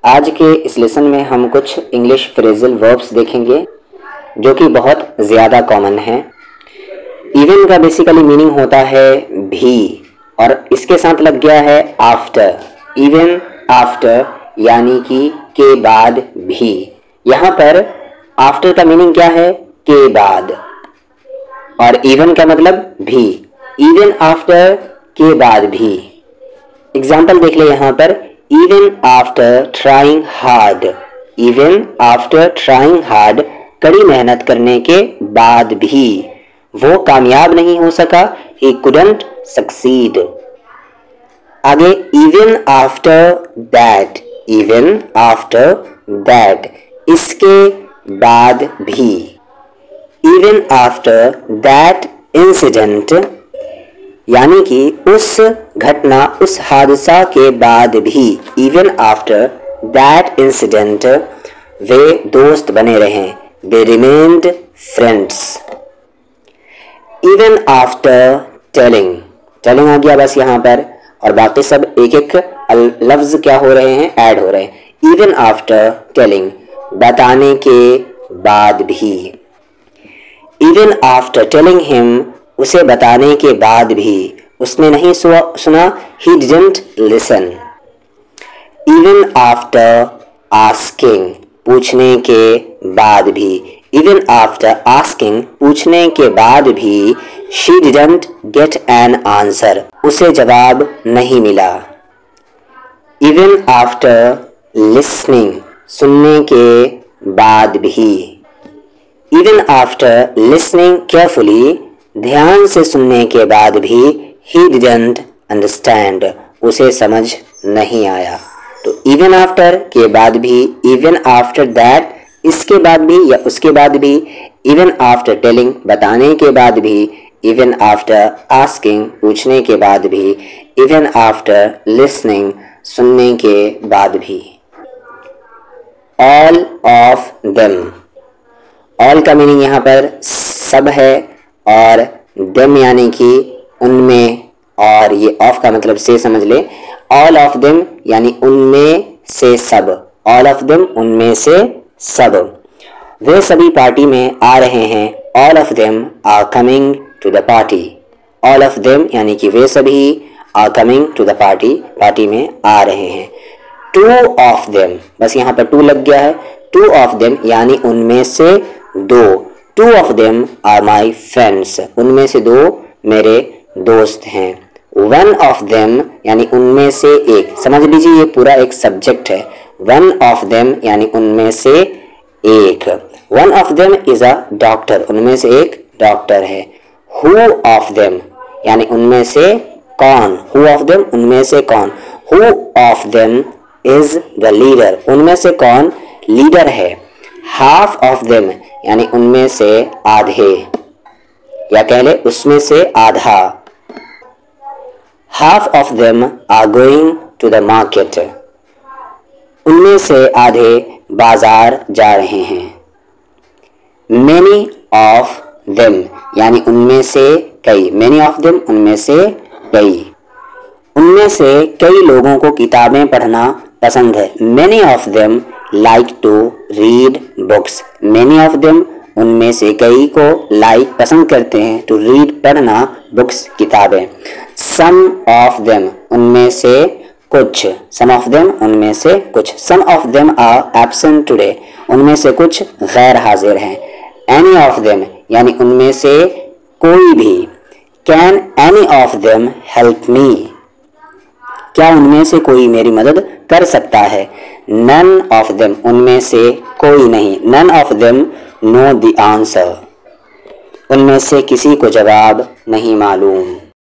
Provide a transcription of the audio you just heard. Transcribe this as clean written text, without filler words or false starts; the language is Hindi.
आज के इस लेसन में हम कुछ इंग्लिश फ्रेजल वर्ब्स देखेंगे जो कि बहुत ज़्यादा कॉमन है। इवन का बेसिकली मीनिंग होता है भी और इसके साथ लग गया है आफ्टर। इवन आफ्टर यानी कि के बाद भी। यहाँ पर आफ्टर का मीनिंग क्या है? के बाद, और इवन का मतलब भी। इवन आफ्टर के बाद भी। एग्जाम्पल देख ले यहाँ पर, even after trying hard. Even after trying hard, कड़ी मेहनत करने के बाद भी वो कामयाब नहीं हो सका। he couldn't succeed। आगे even after that. Even after that, इसके बाद भी। इवन आफ्टर दैट इंसिडेंट, यानी कि उस घटना, उस हादसा के बाद भी। इवन आफ्टर दैट इंसिडेंट, वे दोस्त बने रहे। They remained friends. Even after telling, telling आ गया बस यहाँ पर, और बाकी सब एक एक लफ्ज क्या हो रहे हैं? ऐड हो रहे हैं। इवन आफ्टर टेलिंग, बताने के बाद भी। इवन आफ्टर टेलिंग हिम, उसे बताने के बाद भी उसने नहीं सुना। he didn't listen। Even after asking, पूछने के बाद भी। इवन आफ्टर आस्किंग, पूछने के बाद भी। she didn't get an answer, उसे जवाब नहीं मिला। इवन आफ्टर लिसनिंग, सुनने के बाद भी। इवन आफ्टर लिसनिंग केयरफुली, ध्यान से सुनने के बाद भी। he didn't understand, उसे समझ नहीं आया। तो इवन आफ्टर के बाद भी, इवन आफ्टर दैट इसके बाद भी या उसके बाद भी। इवन आफ्टर टेलिंग, बताने के बाद भी। इवन आफ्टर आस्किंग, पूछने के बाद भी। इवन आफ्टर लिसनिंग, सुनने के बाद भी। ऑल ऑफ देम, ऑल का मीनिंग यहाँ पर सब है, और देम यानी कि उनमें, और ये ऑफ का मतलब से समझ ले। ऑल ऑफ देम यानी उनमें से सब। ऑल ऑफ देम, उनमें से सब। वे सभी पार्टी में आ रहे हैं। All of them are coming to the party. All of them यानी कि वे सभी are coming to the party, party में आ रहे हैं। टू ऑफ देम, बस यहाँ पर टू लग गया है। टू ऑफ देम यानी उनमें से दो। Two of them are my friends, उनमें से दो मेरे दोस्त हैं। वन ऑफ देम यानी उनमें से एक। समझ लीजिए ये पूरा एक सब्जेक्ट है। वन ऑफ देम यानी उनमें से एक। One of them is a doctor, उनमें से एक डॉक्टर है। हु ऑफ देम यानी उनमें से कौन। हु ऑफ देम, उनमें से कौन। Who of them is the leader, उनमें से कौन लीडर है। हाफ ऑफ देम यानी उनमें से आधे, या कह ले उसमें से आधा। Half of them are going to the market, उनमें से आधे बाजार जा रहे हैं। मेनी ऑफ देम यानी उनमें से कई। मेनी ऑफ देम, उनमें से कई। उनमें से कई लोगों को किताबें पढ़ना पसंद है। Many of them like to read books. Many of them, उनमें से कई को लाइक पसंद करते हैं टू रीड, पढ़ना, बुक्स, किताबें। सम ऑफ देम, उनमें से कुछ। सम ऑफ देम, उनमें से कुछ। Some of them are absent today, उनमें से कुछ गैर हाजिर हैं। एनी ऑफ देम यानी उनमें से कोई भी। Can any of them help me, क्या उनमें से कोई मेरी मदद कर सकता है। नन ऑफ देम, उनमें से कोई नहीं। None of them know the answer, उनमें से किसी को जवाब नहीं मालूम।